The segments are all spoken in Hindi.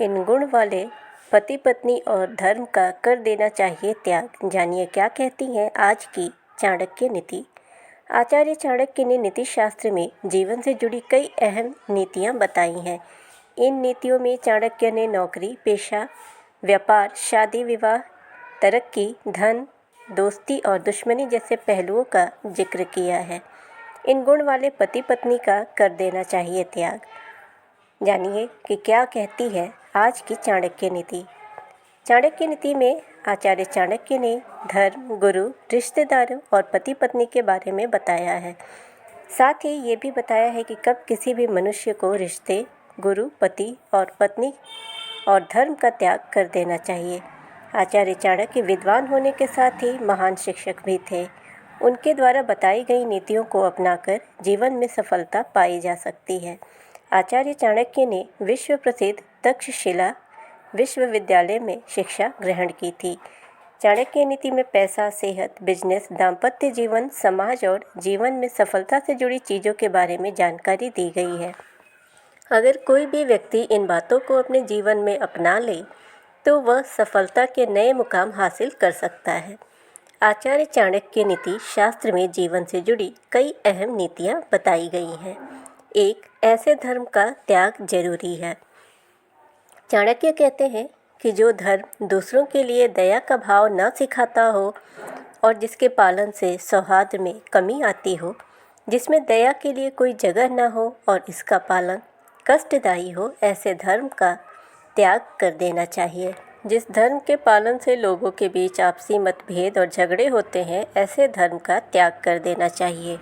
इन गुण वाले पति पत्नी और धर्म का कर देना चाहिए त्याग। जानिए क्या कहती हैं आज की चाणक्य नीति। आचार्य चाणक्य ने नीति शास्त्र में जीवन से जुड़ी कई अहम नीतियां बताई हैं। इन नीतियों में चाणक्य ने नौकरी, पेशा, व्यापार, शादी विवाह, तरक्की, धन, दोस्ती और दुश्मनी जैसे पहलुओं का जिक्र किया है। इन गुण वाले पति पत्नी का कर देना चाहिए त्याग। जानिए कि क्या कहती है आज की चाणक्य नीति। चाणक्य नीति में आचार्य चाणक्य ने धर्म, गुरु, रिश्तेदारों और पति पत्नी के बारे में बताया है। साथ ही ये भी बताया है कि कब किसी भी मनुष्य को रिश्ते, गुरु, पति और पत्नी और धर्म का त्याग कर देना चाहिए। आचार्य चाणक्य विद्वान होने के साथ ही महान शिक्षक भी थे। उनके द्वारा बताई गई नीतियों को अपनाकर जीवन में सफलता पाई जा सकती है। आचार्य चाणक्य ने विश्व प्रसिद्ध तक्षशिला विश्वविद्यालय में शिक्षा ग्रहण की थी। चाणक्य नीति में पैसा, सेहत, बिजनेस, दाम्पत्य जीवन, समाज और जीवन में सफलता से जुड़ी चीज़ों के बारे में जानकारी दी गई है। अगर कोई भी व्यक्ति इन बातों को अपने जीवन में अपना ले तो वह सफलता के नए मुकाम हासिल कर सकता है। आचार्य चाणक्य नीति शास्त्र में जीवन से जुड़ी कई अहम नीतियाँ बताई गई हैं। 1. ऐसे धर्म का त्याग जरूरी है। चाणक्य कहते हैं कि जो धर्म दूसरों के लिए दया का भाव न सिखाता हो और जिसके पालन से सौहार्द में कमी आती हो, जिसमें दया के लिए कोई जगह न हो और इसका पालन कष्टदायी हो, ऐसे धर्म का त्याग कर देना चाहिए। जिस धर्म के पालन से लोगों के बीच आपसी मतभेद और झगड़े होते हैं, ऐसे धर्म का त्याग कर देना चाहिए।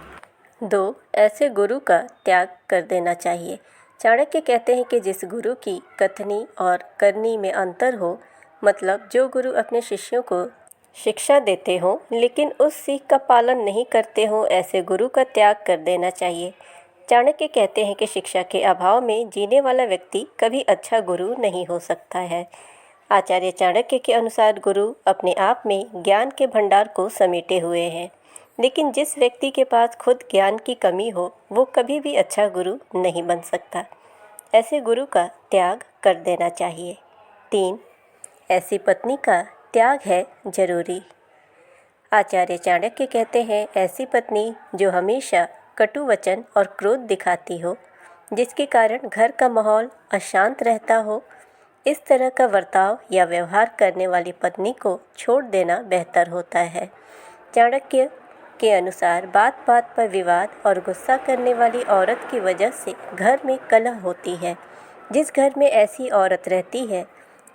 2. ऐसे गुरु का त्याग कर देना चाहिए। चाणक्य कहते हैं कि जिस गुरु की कथनी और करनी में अंतर हो, मतलब जो गुरु अपने शिष्यों को शिक्षा देते हों लेकिन उस सीख का पालन नहीं करते हों, ऐसे गुरु का त्याग कर देना चाहिए। चाणक्य कहते हैं कि शिक्षा के अभाव में जीने वाला व्यक्ति कभी अच्छा गुरु नहीं हो सकता है। आचार्य चाणक्य के अनुसार गुरु अपने आप में ज्ञान के भंडार को समेटे हुए हैं, लेकिन जिस व्यक्ति के पास खुद ज्ञान की कमी हो वो कभी भी अच्छा गुरु नहीं बन सकता। ऐसे गुरु का त्याग कर देना चाहिए। 3. ऐसी पत्नी का त्याग है जरूरी। आचार्य चाणक्य कहते हैं ऐसी पत्नी जो हमेशा कटु वचन और क्रोध दिखाती हो, जिसके कारण घर का माहौल अशांत रहता हो, इस तरह का बर्ताव या व्यवहार करने वाली पत्नी को छोड़ देना बेहतर होता है। चाणक्य के अनुसार बात बात पर विवाद और गुस्सा करने वाली औरत की वजह से घर में कलह होती है। जिस घर में ऐसी औरत रहती है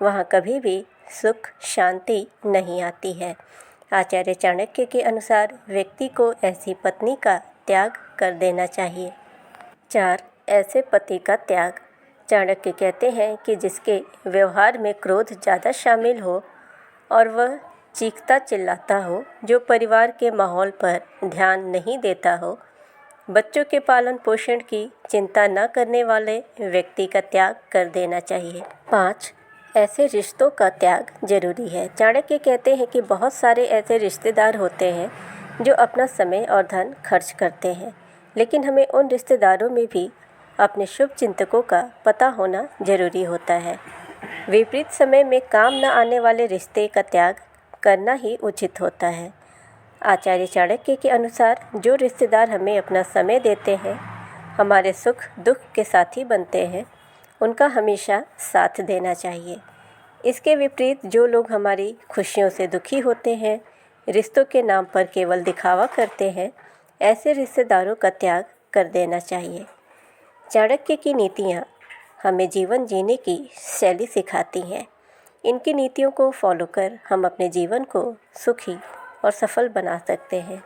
वहाँ कभी भी सुख शांति नहीं आती है। आचार्य चाणक्य के अनुसार व्यक्ति को ऐसी पत्नी का त्याग कर देना चाहिए। 4. ऐसे पति का त्याग। चाणक्य कहते हैं कि जिसके व्यवहार में क्रोध ज़्यादा शामिल हो और वह चीखता चिल्लाता हो, जो परिवार के माहौल पर ध्यान नहीं देता हो, बच्चों के पालन पोषण की चिंता न करने वाले व्यक्ति का त्याग कर देना चाहिए। 5. ऐसे रिश्तों का त्याग जरूरी है। चाणक्य कहते हैं कि बहुत सारे ऐसे रिश्तेदार होते हैं जो अपना समय और धन खर्च करते हैं, लेकिन हमें उन रिश्तेदारों में भी अपने शुभ चिंतकों का पता होना जरूरी होता है। विपरीत समय में काम न आने वाले रिश्ते का त्याग करना ही उचित होता है। आचार्य चाणक्य के अनुसार जो रिश्तेदार हमें अपना समय देते हैं, हमारे सुख दुख के साथी बनते हैं, उनका हमेशा साथ देना चाहिए। इसके विपरीत जो लोग हमारी खुशियों से दुखी होते हैं, रिश्तों के नाम पर केवल दिखावा करते हैं, ऐसे रिश्तेदारों का त्याग कर देना चाहिए। चाणक्य की नीतियाँ हमें जीवन जीने की शैली सिखाती हैं। इनकी नीतियों को फॉलो कर हम अपने जीवन को सुखी और सफल बना सकते हैं।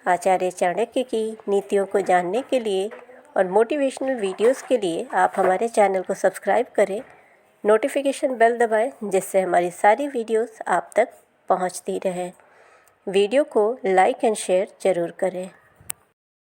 आचार्य चाणक्य की नीतियों को जानने के लिए और मोटिवेशनल वीडियोस के लिए आप हमारे चैनल को सब्सक्राइब करें, नोटिफिकेशन बेल दबाएं, जिससे हमारी सारी वीडियोस आप तक पहुंचती रहें। वीडियो को लाइक एंड शेयर ज़रूर करें।